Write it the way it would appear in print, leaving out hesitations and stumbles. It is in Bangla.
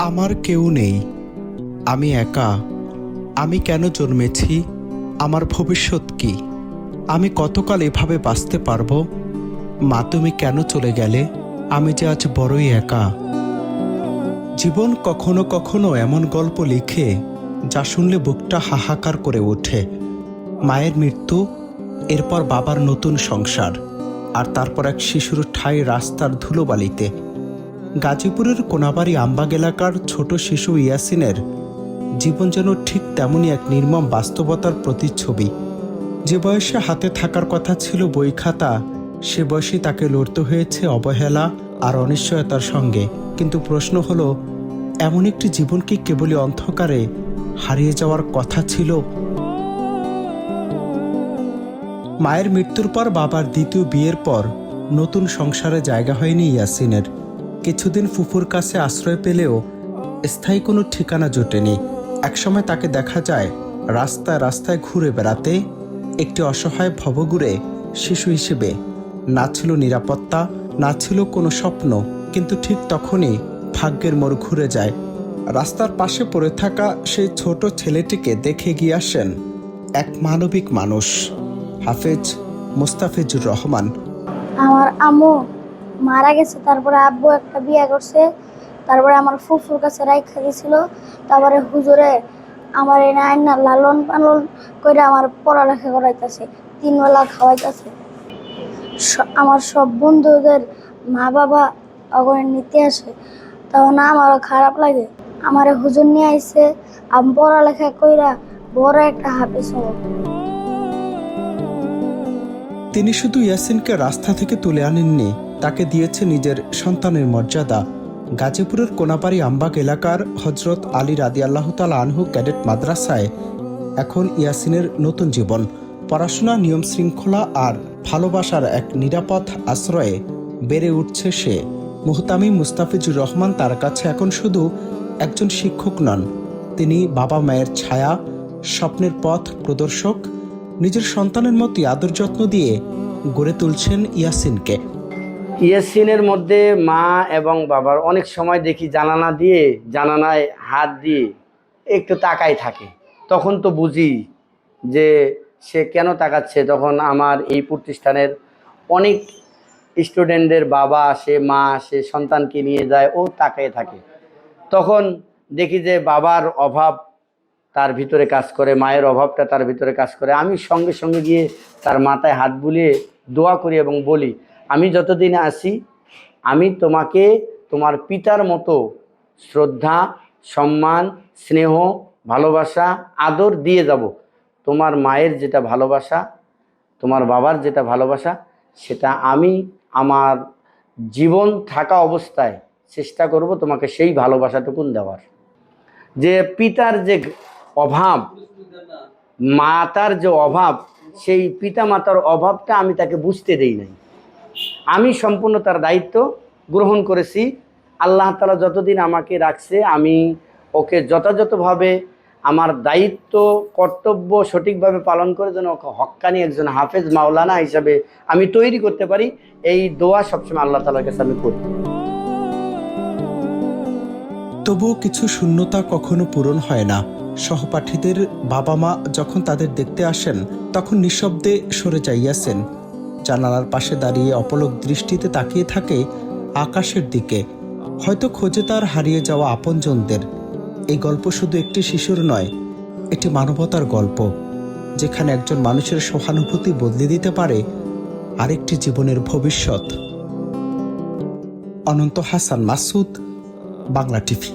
আমার কেউ নেই, আমি একা। আমি কেন জন্মেছি? আমার ভবিষ্যৎ কি? আমি কতকাল এভাবে বাঁচতে পারবো? মা, তুমি কেন চলে গেলে? আমি যে আজ বড়ই একা। জীবন কখনো কখনো এমন গল্প লিখে যা শুনলে বুকটা হাহাকার করে ওঠে। মায়ের মৃত্যু, এরপর বাবার নতুন সংসার, আর তারপর এক শিশুর ঠাঁই রাস্তার ধুলোবালিতে। গাজীপুরের কোনাবাড়ি আমবাগ এলাকার ছোট শিশু ইয়াসিনের জীবন যেন ঠিক তেমনই এক নির্মম বাস্তবতার প্রতিচ্ছবি। যে বয়সে হাতে থাকার কথা ছিল বই খাতা, সে বয়সে তাকে লড়তে হয়েছে অবহেলা আর অনিশ্চয়তার সঙ্গে। কিন্তু প্রশ্ন হলো, এমন একটি জীবন কি কেবলই অন্ধকারে হারিয়ে যাওয়ার কথা ছিল? মায়ের মৃত্যুর পর বাবার দ্বিতীয় বিয়ের পর নতুন সংসারে জায়গা হয়নি ইয়াসিনের। কিছুদিন ফুফুর কাছে আশ্রয় পেলেও স্থায়ী কোনো ঠিকানা জোটেনি। একসময় তাকে দেখা যায় রাস্তায় রাস্তায় ঘুরে বেড়াতে, একটি অসহায় ভবঘুরে শিশু হিসেবে। না ছিল নিরাপত্তা, না ছিল কোনো স্বপ্ন। কিন্তু ঠিক তখনই ভাগ্যের মোড় ঘুরে যায়। রাস্তার পাশে পড়ে থাকা সেই ছোট ছেলেটিকে দেখে গিয়ে আসেন এক মানবিক মানুষ, হাফেজ মুস্তাফিজুর রহমান। আমার আম্মু মারা গেছে, তারপরে আব্বু একটা বিয়ে করছে, তারপরে আমার ফুফুর কাছে রাইখা দিয়েছিল। তারপরে হুজুরে আমার এই না লালন পালন করে আমার পড়ালেখা করাইতেছে, 3 বেলা খাওয়াইতেছে। আমার সব বন্ধুদের মা বাবা অগরে নিতে আসে, তখন আমারও খারাপ লাগে। আমার হুজুর নিয়ে আইছে, আমি পড়ালেখা কইরা বড় একটা হাফেজ হব। তিনি শুধু ইয়াসিনকে রাস্তা থেকে তুলে আনেননি, তাকে দিয়েছে নিজের সন্তানের মর্যাদা। গাজীপুরের কোনাবাড়ি আমবাগ এলাকার হজরত আলী রাদিয়াল্লাহু তাআলা আনহু ক্যাডেট মাদ্রাসায় এখন ইয়াসিনের নতুন জীবন। পড়াশোনা, নিয়ম শৃঙ্খলা আর ভালোবাসার এক নিরাপদ আশ্রয়ে বেড়ে উঠছে সে। মুহতামিম মুস্তাফিজুর রহমান তার কাছে এখন শুধু একজন শিক্ষক নন, তিনি বাবা মায়ের ছায়া, স্বপ্নের পথ প্রদর্শক। নিজের সন্তানের মতোই আদর যত্ন দিয়ে গড়ে তুলছেন ইয়াসিনকে। ইয়াসিনের মধ্যে মা এবং বাবার অনেক সময় দেখি জানালায় হাত দিয়ে একটু তাকাই থাকে। তখন তো বুঝি যে সে কেন তাকাচ্ছে। তখন আমার এই প্রতিষ্ঠানের অনেক স্টুডেন্টদের বাবা আসে, মা আসে, সন্তানকে নিয়ে যায়, ও তাকায় থাকে। তখন দেখি যে বাবার অভাব তার ভিতরে কাজ করে, মায়ের অভাবটা তার ভিতরে কাজ করে। আমি সঙ্গে সঙ্গে গিয়ে তার মাথায় হাত বুলিয়ে দোয়া করি এবং বলি, আমি যতদিন আছি আমি তোমাকে তোমার পিতার মতো শ্রদ্ধা, সম্মান, স্নেহ, ভালোবাসা, আদর দিয়ে যাব। তোমার মায়ের যেটা ভালোবাসা, তোমার বাবার যেটা ভালোবাসা, সেটা আমি আমার জীবন থাকা অবস্থায় চেষ্টা করব তোমাকে সেই ভালোবাসাটুকুন দেওয়ার। যে পিতার যে অভাব, মাতার যে অভাব, সেই পিতা মাতার অভাবটা আমি তাকে বুঝতে দেই নাই। আমি সম্পূর্ণ তার দায়িত্ব গ্রহণ করেছি। আল্লাহ তাআলা যতদিন আমাকে রাখছে, আমি ওকে যথাযথভাবে আমার দায়িত্ব কর্তব্য সঠিকভাবে পালন করে যেন ওকে হক্কানি একজন হাফেজ মাওলানা হিসাবে আমি তৈরি করতে পারি, এই দোয়া সবসময় আল্লাহ তাআলার কাছে আমি করি। তবুও কিছু শূন্যতা কখনো পূরণ হয় না। সহপাঠীদের বাবা মা যখন তাদের দেখতে আসেন, তখন নিঃশব্দে সরে যায় ইয়াসিন। জানালার পাশে দাঁড়িয়ে অপলক দৃষ্টিতে তাকিয়ে থাকে আকাশের দিকে, হয়তো খোঁজে তার হারিয়ে যাওয়া আপনজনদের। এই গল্প শুধু একটি শিশুর নয়, একটি মানবতার গল্প, যেখানে একজন মানুষের সহানুভূতি বদলে দিতে পারে আরেকটি জীবনের ভবিষ্যৎ। অনন্ত হাসান মাসুদ, বাংলা টিভি।